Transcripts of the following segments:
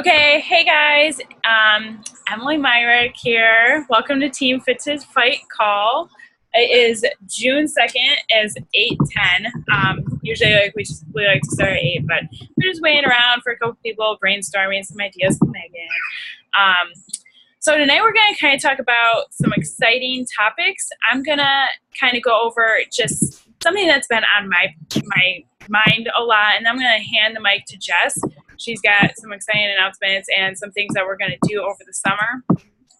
Okay, hey guys, Emily Myrick here. Welcome to Team Fit2Fight call. It is June 2nd, it's 8:10. Usually we like to start at 8, but we're just waiting around for a couple people brainstorming some ideas with Megan. So tonight we're going to kind of talk about some exciting topics. I'm going to kind of go over just something that's been on my mind a lot, and I'm going to hand the mic to Jess. She's got some exciting announcements and some things that we're going to do over the summer.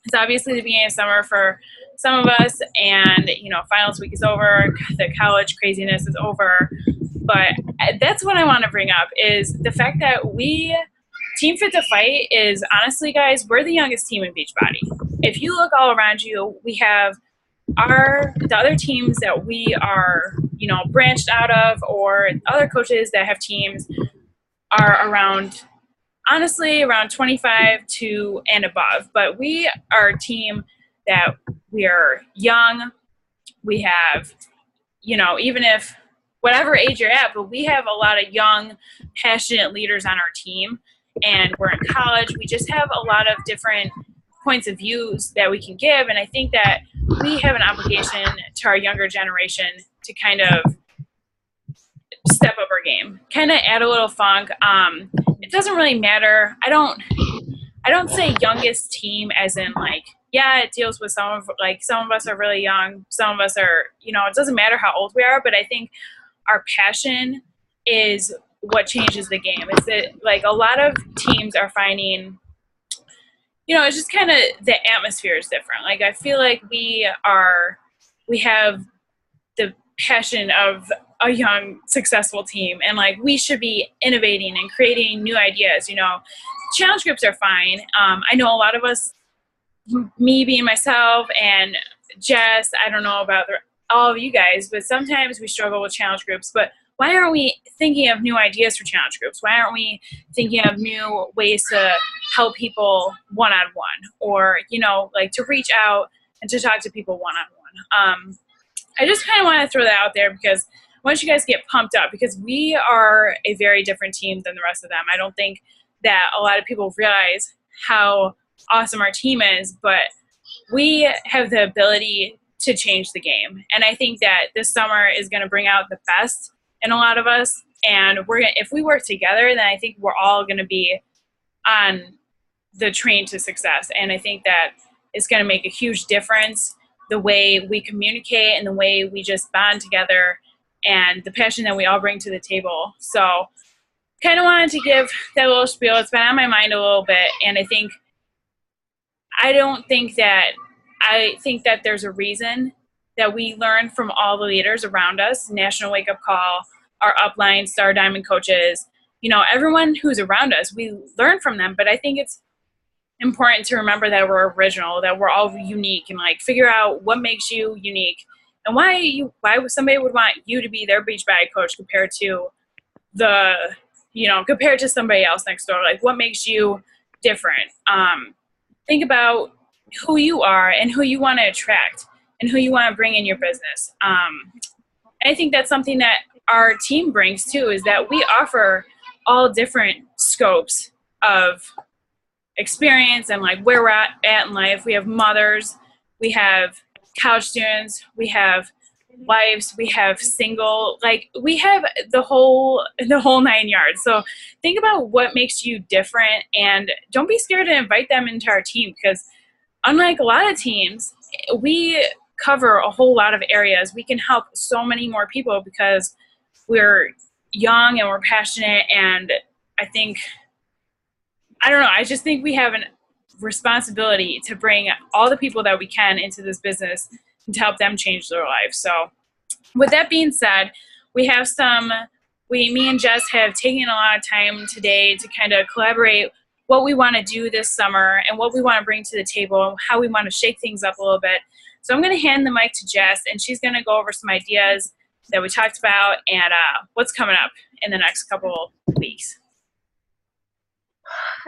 It's obviously the beginning of summer for some of us, and finals week is over, the college craziness is over, but that's what I want to bring up is the fact that Team Fit2Fight is, honestly guys, we're the youngest team in Beachbody. If you look all around you, we have the other teams that we are branched out of, or other coaches that have teams are around 25 to and above, but we are a team that we are young. We have, even if whatever age you're at, but we have a lot of young, passionate leaders on our team, and we're in college. We just have a lot of different points of views that we can give, and I think that we have an obligation to our younger generation to kind of step up our game, kind of add a little funk. It doesn't really matter. I don't say youngest team as in it deals with some of us are really young, some of us are, it doesn't matter how old we are, but I think our passion is what changes the game. It's that a lot of teams are finding, it's just kind of the atmosphere is different. I feel like we have the passion of a young, successful team, and we should be innovating and creating new ideas. Challenge groups are fine. I know a lot of us, me being myself and Jess, I don't know about all of you guys, but sometimes we struggle with challenge groups. But why aren't we thinking of new ideas for challenge groups? Why aren't we thinking of new ways to help people one-on-one, or to reach out and to talk to people one-on-one? I just kind of want to throw that out there because I want you guys to get pumped up, because we are a very different team than the rest of them. I don't think that a lot of people realize how awesome our team is, but we have the ability to change the game. And I think that this summer is going to bring out the best in a lot of us. And if we work together, then I think we're all going to be on the train to success. And I think that it's going to make a huge difference the way we communicate and the way we just bond together and the passion that we all bring to the table. So kind of wanted to give that little spiel. It's been on my mind a little bit, and I think that there's a reason that we learn from all the leaders around us, National Wake Up Call, our upline, Star Diamond coaches, everyone who's around us, we learn from them. But I think it's important to remember that we're original, that we're all unique, and figure out what makes you unique and why somebody would want you to be their Beachbody coach compared to somebody else next door. What makes you different? Think about who you are and who you want to attract and who you want to bring in your business. I think that's something that our team brings too, is that we offer all different scopes of experience and where we're at in life. We have mothers, we have college students, we have wives, we have single, we have the whole 9 yards. So think about what makes you different, and don't be scared to invite them into our team, because unlike a lot of teams, we cover a whole lot of areas. We can help so many more people because we're young and we're passionate, and I just think we have a responsibility to bring all the people that we can into this business and to help them change their lives. So with that being said, me and Jess have taken a lot of time today to kind of collaborate what we want to do this summer and what we want to bring to the table, how we want to shake things up a little bit. So I'm going to hand the mic to Jess, and she's going to go over some ideas that we talked about and what's coming up in the next couple weeks.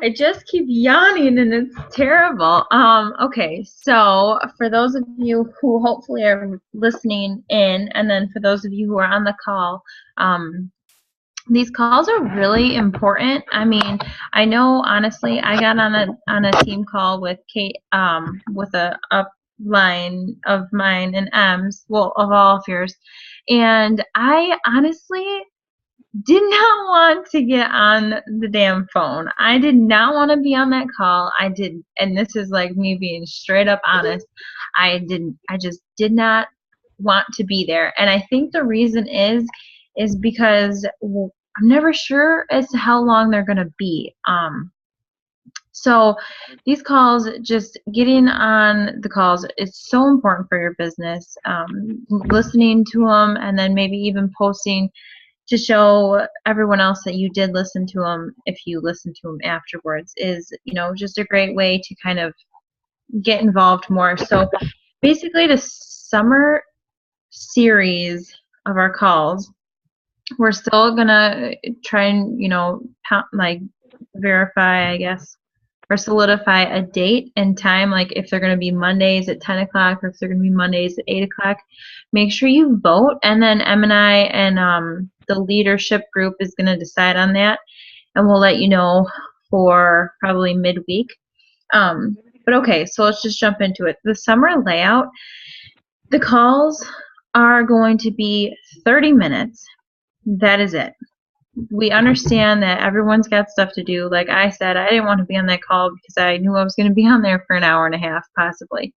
I just keep yawning and it's terrible. Okay, so for those of you who hopefully are listening in, and then for those of you who are on the call, these calls are really important. I mean, I know honestly, I got on a team call with Kate, with a upline of mine and M's, well, of all of yours, and I honestly did not want to get on the damn phone. I did not want to be on that call. I did, and this is like me being straight up honest. I just did not want to be there. And I think the reason is because I'm never sure as to how long they're going to be. So these calls, just getting on the calls is so important for your business. Listening to them and then maybe even posting to show everyone else that you did listen to them if you listen to them afterwards is, just a great way to kind of get involved more. So basically the summer series of our calls, we're still gonna try and, like verify, I guess, or solidify a date and time, like if they're going to be Mondays at 10 o'clock or if they're going to be Mondays at 8 o'clock. Make sure you vote, and then Em and I and the leadership group is going to decide on that, and we'll let you know for probably midweek. But okay, so let's just jump into it. The summer layout, the calls are going to be 30 minutes. That is it. We understand that everyone's got stuff to do. Like I said, I didn't want to be on that call because I knew I was going to be on there for an hour and a half, possibly.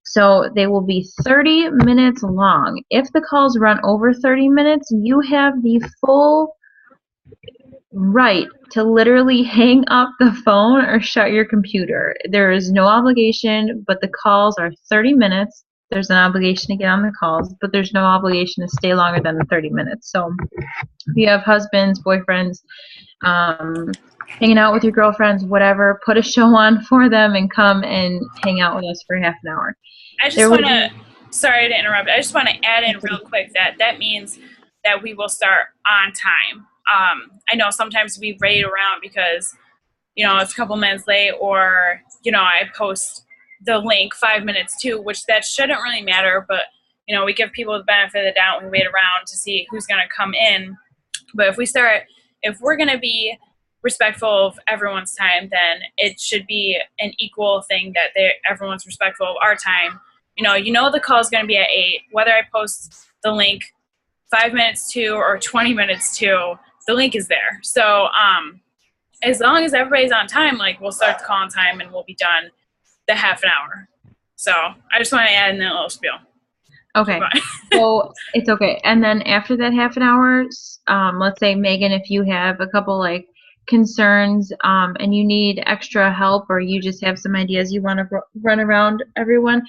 So they will be 30 minutes long. If the calls run over 30 minutes, you have the full right to literally hang up the phone or shut your computer. There is no obligation, but the calls are 30 minutes. There's an obligation to get on the calls, but there's no obligation to stay longer than the 30 minutes. So if you have husbands, boyfriends, hanging out with your girlfriends, whatever, put a show on for them and come and hang out with us for half an hour. I just want to, sorry to interrupt, I just want to add in real quick that means that we will start on time. I know sometimes we raid around because, it's a couple minutes late, or, I post the link 5 minutes too, which that shouldn't really matter, but, we give people the benefit of the doubt and we wait around to see who's going to come in. But if we're going to be respectful of everyone's time, then it should be an equal thing that everyone's respectful of our time. The call is going to be at 8, whether I post the link 5 minutes to or 20 minutes to, the link is there. So as long as everybody's on time, like we'll start the call on time and we'll be done the half an hour. So I just want to add in that little spiel. Okay. So it's okay. And then after that half an hour, let's say, Megan, if you have a couple like concerns and you need extra help, or you just have some ideas you want to run around everyone,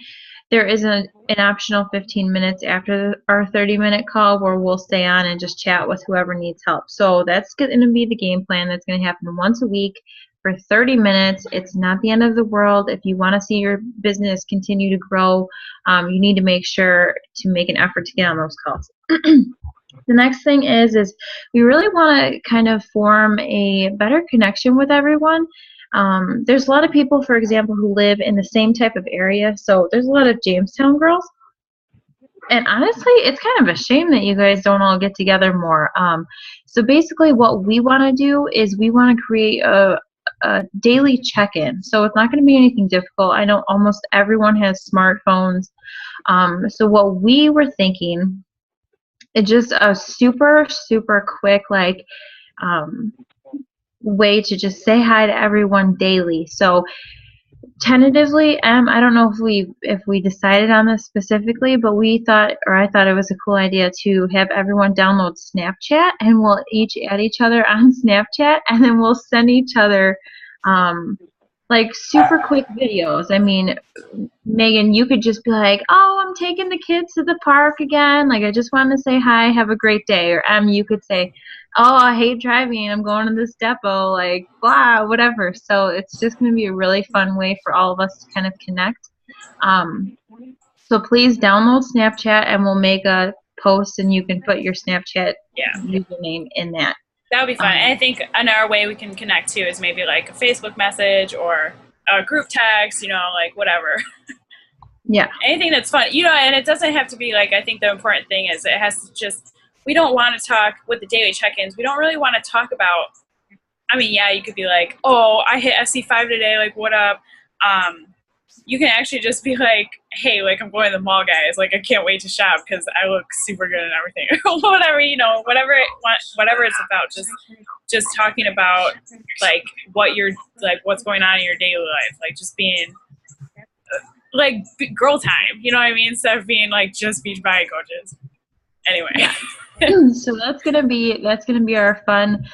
there is an optional 15 minutes after our 30-minute call where we'll stay on and just chat with whoever needs help. So that's going to be the game plan. That's going to happen once a week for 30 minutes. It's not the end of the world. If you want to see your business continue to grow, you need to make sure to make an effort to get on those calls. The next thing is we really want to kind of form a better connection with everyone. There's a lot of people, for example, who live in the same type of area. So there's a lot of Jamestown girls. And honestly, it's kind of a shame that you guys don't all get together more. So basically what we want to do is we want to create a daily check-in. So it's not going to be anything difficult. I know almost everyone has smartphones. So what we were thinking is just a super, super quick, way to just say hi to everyone daily. So tentatively, I don't know if we decided on this specifically, but I thought it was a cool idea to have everyone download Snapchat, and we'll each add each other on Snapchat, and then we'll send each other super quick videos. I mean, Megan, you could just be like, "Oh, I'm taking the kids to the park again. Like, I just wanted to say hi. Have a great day." Or you could say, "Oh, I hate driving. I'm going to this depot." Like, blah, whatever. So it's just going to be a really fun way for all of us to kind of connect. So please download Snapchat, and we'll make a post, and you can put your Snapchat username in that. That would be fun. And I think another way we can connect too is maybe like a Facebook message or a group text, whatever. Yeah. Anything that's fun, and it doesn't have to be I think the important thing is it has to just we don't want to talk with the daily check-ins. We don't really want to talk about, I mean, yeah, you could be like, oh, I hit SC5 today, like, what up? You can actually just be like, hey, like, I'm going to the mall, guys. Like, I can't wait to shop because I look super good and everything. Whatever, you know, whatever it's about. Just talking about, like, what's going on in your daily life. Like, just being, like, girl time. You know what I mean? Instead of being, like, just Beachbody coaches. Anyway. Yeah. So that's gonna be our fun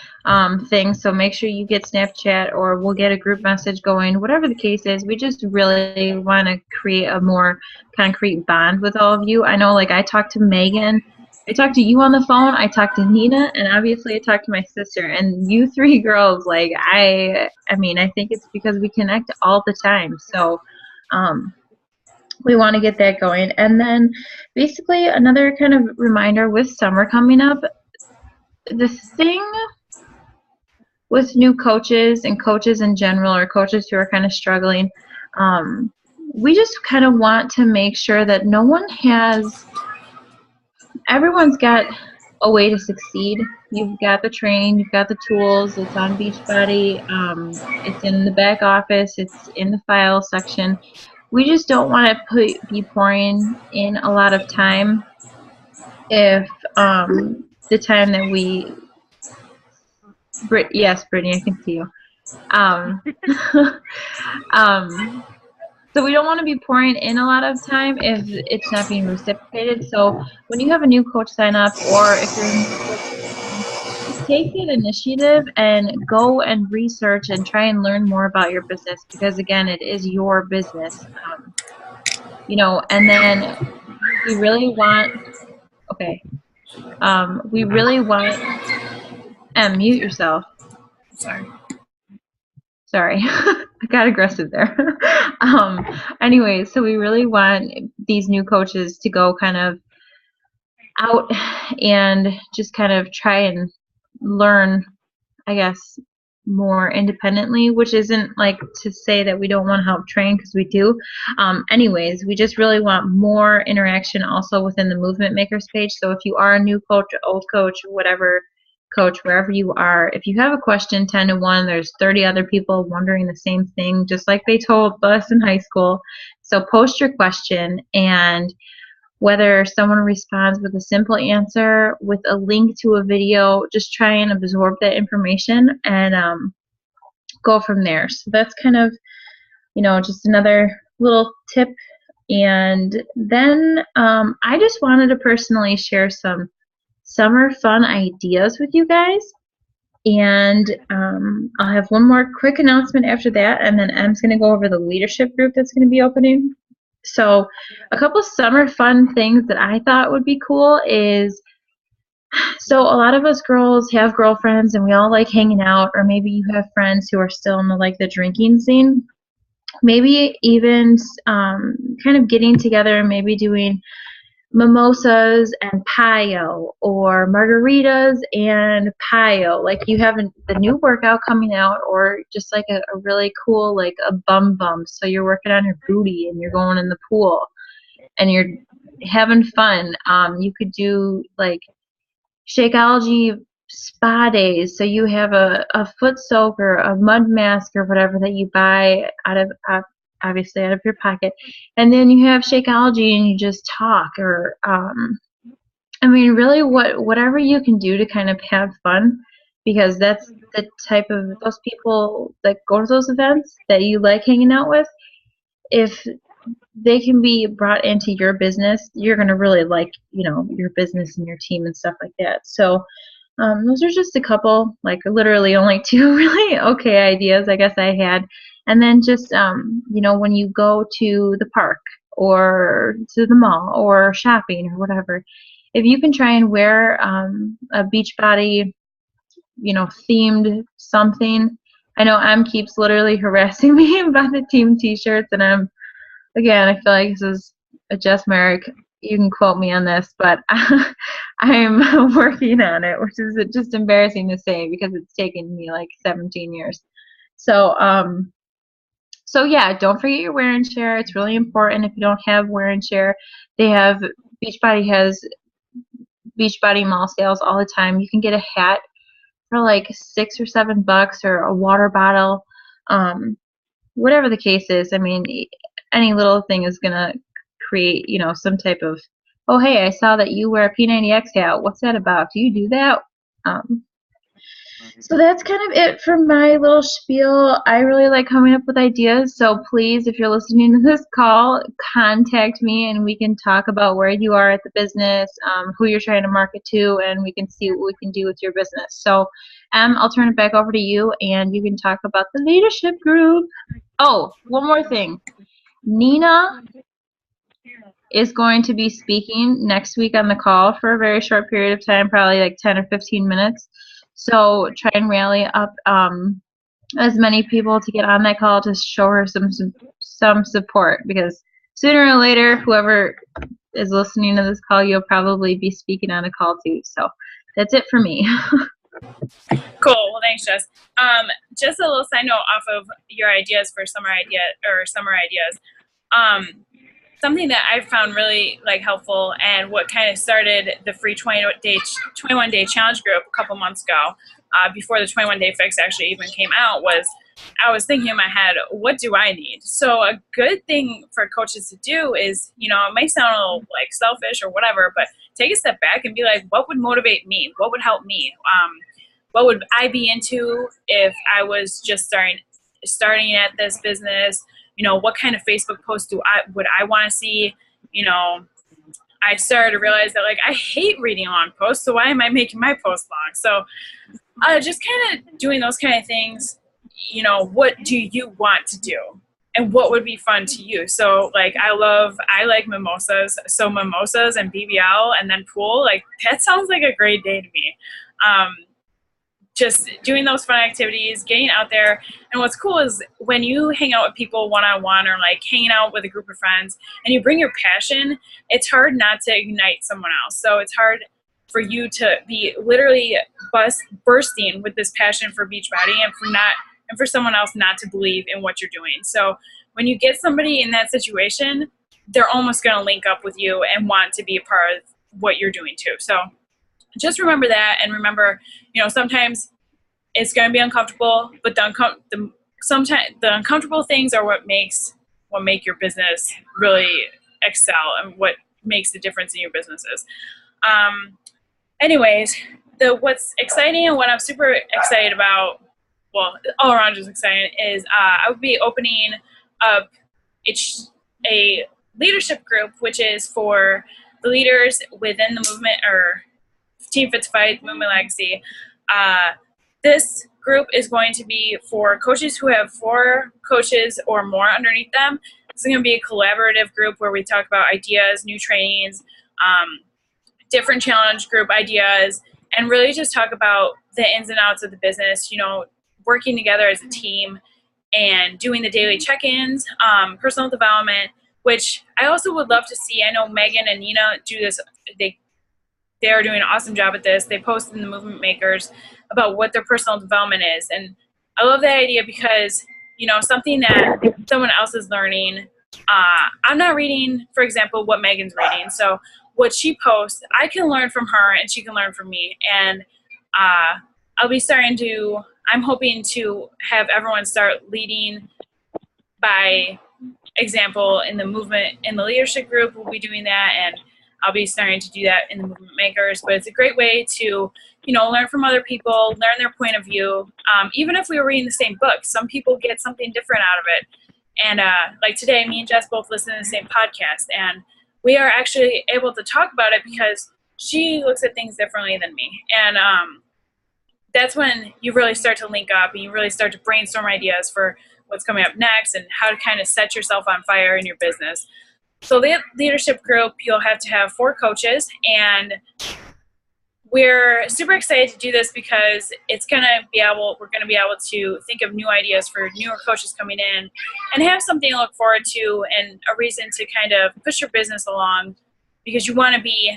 thing. So make sure you get Snapchat, or we'll get a group message going. Whatever the case is, we just really want to create a more concrete bond with all of you. I know, like, I talked to Megan, I talked to you on the phone, I talked to Nina, and obviously I talked to my sister. And you three girls, like, I mean, I think it's because we connect all the time. So we want to get that going. And then basically another kind of reminder with summer coming up, the thing with new coaches and coaches in general, or coaches who are kind of struggling, we just kind of want to make sure that everyone's got a way to succeed. You've got the training, you've got the tools, it's on Beachbody, it's in the back office, it's in the file section. We just don't want to be pouring in a lot of time if the time that we... Yes, Brittany, I can see you. So we don't want to be pouring in a lot of time if it's not being reciprocated. So when you have a new coach sign up, or if you're a new coach, take that initiative and go and research and try and learn more about your business, because again, it is your business. You know, and then we really want, mute yourself. Sorry, I got aggressive there. Anyway, so we really want these new coaches to go kind of out and just kind of try and learn, I guess, more independently, which isn't like to say that we don't want to help train, because we do. Anyways, we just really want more interaction also within the Movement Makers page. So if you are a new coach, old coach, whatever coach, wherever you are, if you have a question, 10 to 1, there's 30 other people wondering the same thing, just like they told us in high school. So post your question, and whether someone responds with a simple answer, with a link to a video, just try and absorb that information and go from there. So that's kind of, you know, just another little tip. And then I just wanted to personally share some summer fun ideas with you guys. And I'll have one more quick announcement after that, and then Em's going to go over the leadership group that's going to be opening. So a couple summer fun things that I thought would be cool is, so a lot of us girls have girlfriends and we all like hanging out, or maybe you have friends who are still in the drinking scene. Maybe even kind of getting together and maybe doing mimosas and payo, or margaritas and payo. Like, you have the new workout coming out, or just like a really cool, like a bum. So you're working on your booty and you're going in the pool and you're having fun. You could do like Shakeology spa days. So you have a foot soak or a mud mask or whatever that you buy obviously out of your pocket, and then you have Shakeology and you just talk, or I mean, really whatever you can do to kind of have fun, because that's the type of those people that go to those events that you like hanging out with. If they can be brought into your business, you're going to really like, you know, your business and your team and stuff like that. So those are just a couple, like literally only 2 really okay ideas I guess I had. And then just, you know, when you go to the park or to the mall or shopping or whatever, if you can try and wear a Beachbody, you know, themed something. I know Em keeps literally harassing me about the team t-shirts, and again, I feel like this is a Jess Merrick. You can quote me on this, but I'm working on it, which is just embarrassing to say because it's taken me like 17 years. So, so yeah, don't forget your wear and share. It's really important. If you don't have wear and share, Beachbody has Beachbody mall sales all the time. You can get a hat for like $6 or $7 or a water bottle. Whatever the case is, I mean, any little thing is going to create, some type of, oh, hey, I saw that you wear a P90X hat. What's that about? Do you do that? So that's kind of it for my little spiel. I really like coming up with ideas. So please, if you're listening to this call, contact me and we can talk about where you are at the business, who you're trying to market to, and we can see what we can do with your business. So, I'll turn it back over to you and you can talk about the leadership group. Oh, one more thing. Nina is going to be speaking next week on the call for a very short period of time, probably like 10 or 15 minutes. So try and rally up as many people to get on that call to show her some support, because sooner or later, whoever is listening to this call, you'll probably be speaking on a call too. So that's it for me. Cool. Well, thanks, Jess. Just a little side note off of your ideas for summer ideas. Something that I found really helpful, and what kind of started the free 21-day challenge group a couple months ago, before the 21-day fix actually even came out, was I was thinking in my head, what do I need? So a good thing for coaches to do is, it might sound a little selfish or whatever, but take a step back and be like, what would motivate me? What would help me? What would I be into if I was just starting at this business? What kind of Facebook post would I want to see? I started to realize that I hate reading long posts, so why am I making my post long? So just kind of doing those kind of things. What do you want to do? And what would be fun to you? So I like mimosas. So mimosas and BBL and then pool, that sounds like a great day to me. Just doing those fun activities, getting out there. And what's cool is when you hang out with people one-on-one, or hanging out with a group of friends, and you bring your passion, it's hard not to ignite someone else. So it's hard for you to be literally bursting with this passion for Beachbody, and for someone else not to believe in what you're doing. So when you get somebody in that situation, they're almost going to link up with you and want to be a part of what you're doing too. So just remember that, and remember, sometimes it's going to be uncomfortable, but sometimes the uncomfortable things are what make your business really excel, and what makes the difference in your businesses. Anyways, what's exciting and what I'm super excited about, well, all around just exciting, is I will be opening up a leadership group, which is for the leaders within the movement, or Team Fit2Fight Movement Legacy. This group is going to be for coaches who have 4 coaches or more underneath them. It's going to be a collaborative group where we talk about ideas, new trainings, different challenge group ideas, and really just talk about the ins and outs of the business, working together as a team and doing the daily check-ins, personal development, which I also would love to see. I know Megan and Nina do this. They are doing an awesome job at this. They post in the Movement Makers about what their personal development is. And I love that idea because, something that someone else is learning. I'm not reading, for example, what Megan's reading. So what she posts, I can learn from her and she can learn from me. And I'm hoping to have everyone start leading by example in the movement, in the leadership group. We'll be doing that, and I'll be starting to do that in the Movement Makers. But it's a great way to, learn from other people, learn their point of view. Even if we were reading the same book, some people get something different out of it. And today, me and Jess both listen to the same podcast, and we are actually able to talk about it because she looks at things differently than me. And that's when you really start to link up, and you really start to brainstorm ideas for what's coming up next and how to kind of set yourself on fire in your business. So the leadership group, you'll have to have 4 coaches, and we're super excited to do this because we're going to be able to think of new ideas for newer coaches coming in and have something to look forward to, and a reason to kind of push your business along, because you want to be,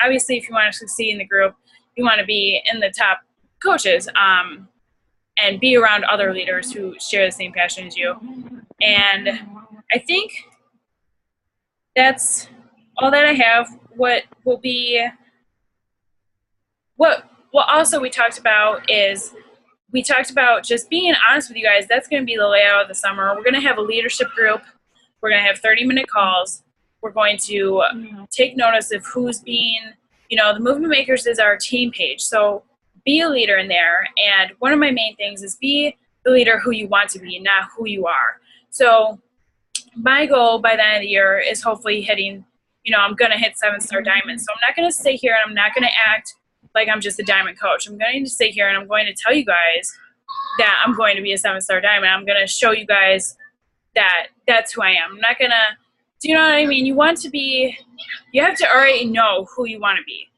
obviously, if you want to succeed in the group, you want to be in the top coaches, and be around other leaders who share the same passion as you. And I think that's all that I have. What will be what also we talked about is we talked about just being honest with you guys. That's going to be the layout of the summer. We're going to have a leadership group. We're going to have 30-minute calls. We're going to take notice of who's being, the Movement Makers is our team page. So be a leader in there. And one of my main things is be the leader who you want to be, not who you are. So my goal by the end of the year is hopefully hitting, I'm going to hit 7-star diamond. So I'm not going to sit here and I'm not going to act like I'm just a diamond coach. I'm going to sit here and I'm going to tell you guys that I'm going to be a 7-star diamond. I'm going to show you guys that that's who I am. I'm not going to, do you know what I mean? You have to already know who you want to be.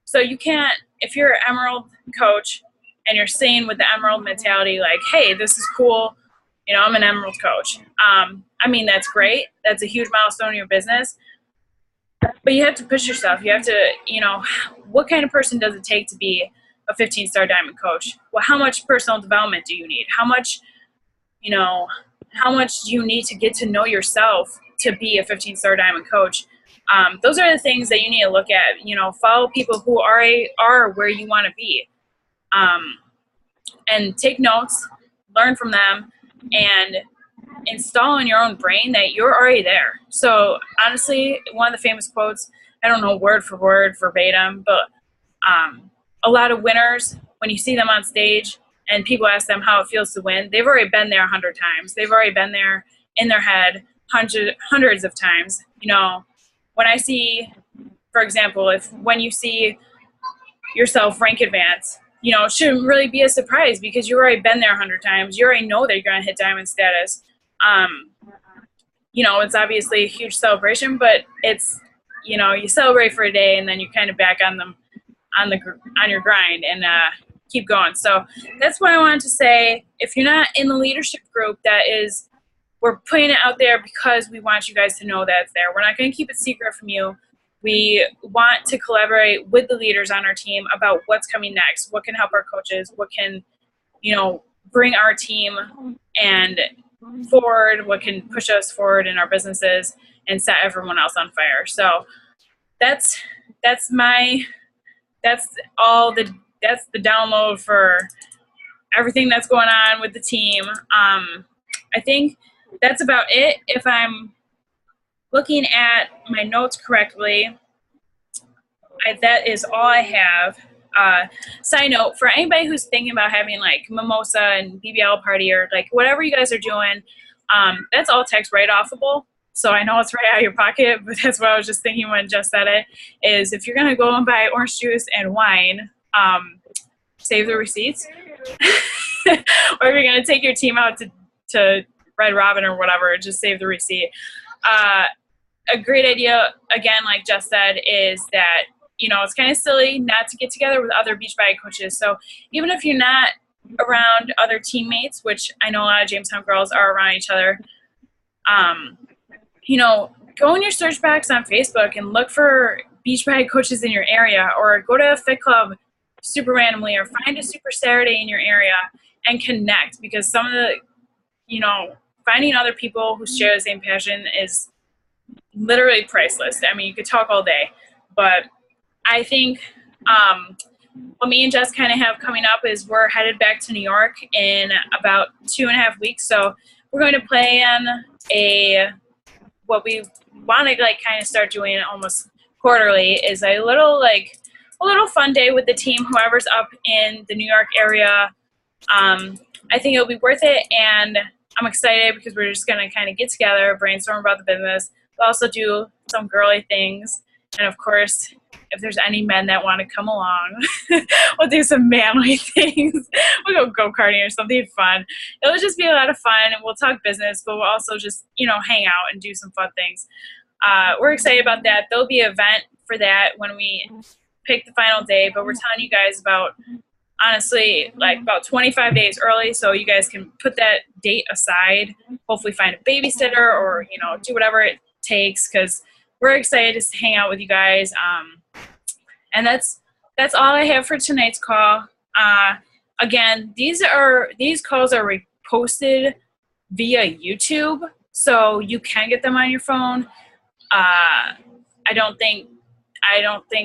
So you can't, if you're an emerald coach and you're staying with the emerald mentality, like, hey, this is cool. I'm an emerald coach. That's great. That's a huge milestone in your business. But you have to push yourself. You have to, what kind of person does it take to be a 15-star diamond coach? Well, how much personal development do you need? How much do you need to get to know yourself to be a 15-star diamond coach? Those are the things that you need to look at. Follow people who are where you want to be, and take notes, learn from them, and install in your own brain that you're already there. So honestly, one of the famous quotes, I don't know word for word verbatim, but a lot of winners, when you see them on stage and people ask them how it feels to win, they've already been there 100 times. They've already been there in their head hundreds of times. When I see, for example, when you see yourself rank advance, it shouldn't really be a surprise because you've already been there 100 times. You already know that you're going to hit diamond status. It's obviously a huge celebration, but it's, you celebrate for a day and then you're kind of back on your grind and keep going. So that's what I wanted to say. If you're not in the leadership group, we're putting it out there because we want you guys to know that it's there. We're not going to keep it secret from you. We want to collaborate with the leaders on our team about what's coming next, what can help our coaches, what can, bring our team and forward, what can push us forward in our businesses and set everyone else on fire. So that's the download for everything that's going on with the team. I think that's about it. If I'm looking at my notes correctly, that is all I have. Side note, for anybody who's thinking about having like mimosa and BBL party or like whatever you guys are doing, that's all tax write-offable. So I know it's right out of your pocket, but that's what I was just thinking when Jess said it, is if you're going to go and buy orange juice and wine, save the receipts. Or if you're going to take your team out to Red Robin or whatever, just save the receipt. A great idea, again, like Jess said, is that, it's kind of silly not to get together with other beach body coaches. So even if you're not around other teammates, which I know a lot of Jamestown girls are around each other, go in your search box on Facebook and look for beach body coaches in your area, or go to a fit club super randomly, or find a super Saturday in your area and connect, because some of the, finding other people who share the same passion is literally priceless. I mean, you could talk all day, but I think what me and Jess kind of have coming up is we're headed back to New York in about 2.5 weeks. So we're going to plan what we want to like kind of start doing almost quarterly is a little fun day with the team, whoever's up in the New York area. I think it'll be worth it, and I'm excited because we're just going to kind of get together, brainstorm about the business. We'll also do some girly things, and of course, if there's any men that want to come along, we'll do some manly things. We'll go go-karting or something fun. It'll just be a lot of fun, and we'll talk business, but we'll also just, hang out and do some fun things. We're excited about that. There'll be an event for that when we pick the final day, but we're telling you guys about, honestly, like about 25 days early, so you guys can put that date aside, hopefully find a babysitter or, do whatever it takes, because we're excited to hang out with you guys. And that's all I have for tonight's call. Again, these calls are reposted via YouTube, so you can get them on your phone. I don't think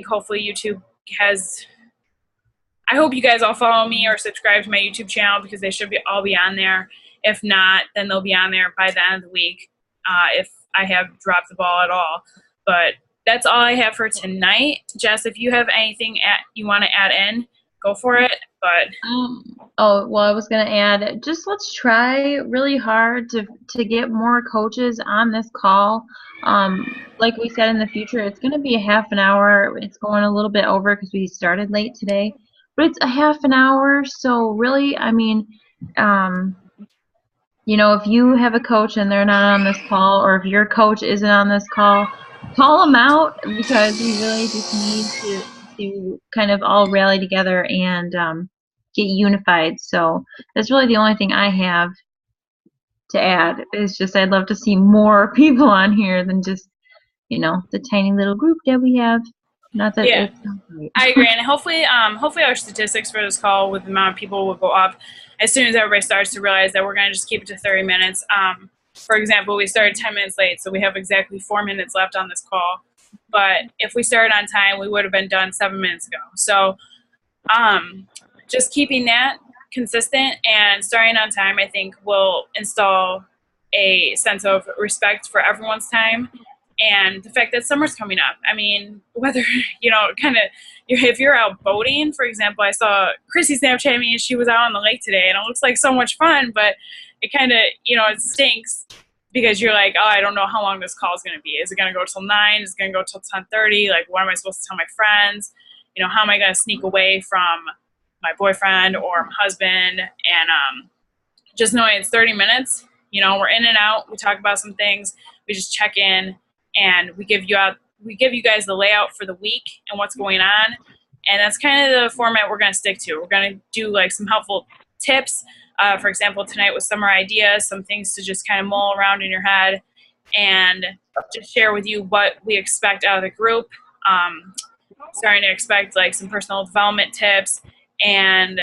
hopefully YouTube has I hope you guys all follow me or subscribe to my YouTube channel because they should all be on there. If not, then they'll be on there by the end of the week if I have dropped the ball at all. But that's all I have for tonight. Jess, if you have anything you want to add in, go for it. But oh, well, I was going to add, just let's try really hard to get more coaches on this call. Like we said, in the future, it's going to be a half an hour. It's going a little bit over because we started late today, but it's a half an hour. So really, I mean, you know, if you have a coach and they're not on this call, or if your coach isn't on this call them out, because we really just need to kind of all rally together and get unified. So that's really the only thing I have to add. Is just I'd love to see more people on here than just, you know, the tiny little group that we have. Not that it's not great. I agree, and hopefully our statistics for this call with the amount of people will go up as soon as everybody starts to realize that we're going to just keep it to 30 minutes. For example, we started 10 minutes late, so we have exactly 4 minutes left on this call. But if we started on time, we would have been done 7 minutes ago. So just keeping that consistent and starting on time, I think, will install a sense of respect for everyone's time. And the fact that summer's coming up. I mean, whether, you know, kind of, if you're out boating, for example, I saw Chrissy Snapchat me and she was out on the lake today, and it looks like so much fun, but it kind of, you know, it stinks because you're like, oh, I don't know how long this call is going to be. Is it going to go till 9? Is it going to go till 10:30? Like, what am I supposed to tell my friends? You know, how am I going to sneak away from my boyfriend or my husband? And just knowing it's 30 minutes, you know, we're in and out. We talk about some things. We just check in. And we give you guys the layout for the week and what's going on, and that's kind of the format we're going to stick to. We're going to do like some helpful tips. For example, tonight with summer ideas, some things to just kind of mull around in your head, and just share with you what we expect out of the group. Starting to expect like some personal development tips, and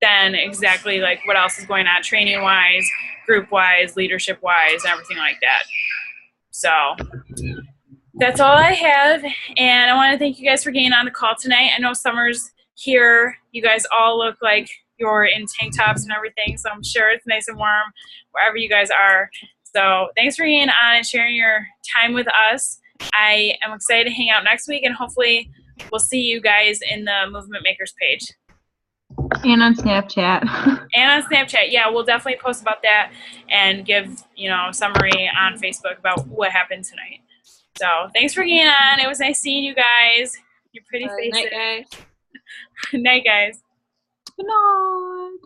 then exactly like what else is going on training wise, group wise, leadership wise, and everything like that. So that's all I have, and I want to thank you guys for getting on the call tonight. I know summer's here. You guys all look like you're in tank tops and everything, so I'm sure it's nice and warm wherever you guys are. So thanks for getting on and sharing your time with us. I am excited to hang out next week, and hopefully we'll see you guys in the Movement Makers page. And on Snapchat. And on Snapchat. Yeah, we'll definitely post about that and give, you know, a summary on Facebook about what happened tonight. So thanks for getting on. It was nice seeing you guys. Your pretty faces. Night, guys. Night, guys. Good night.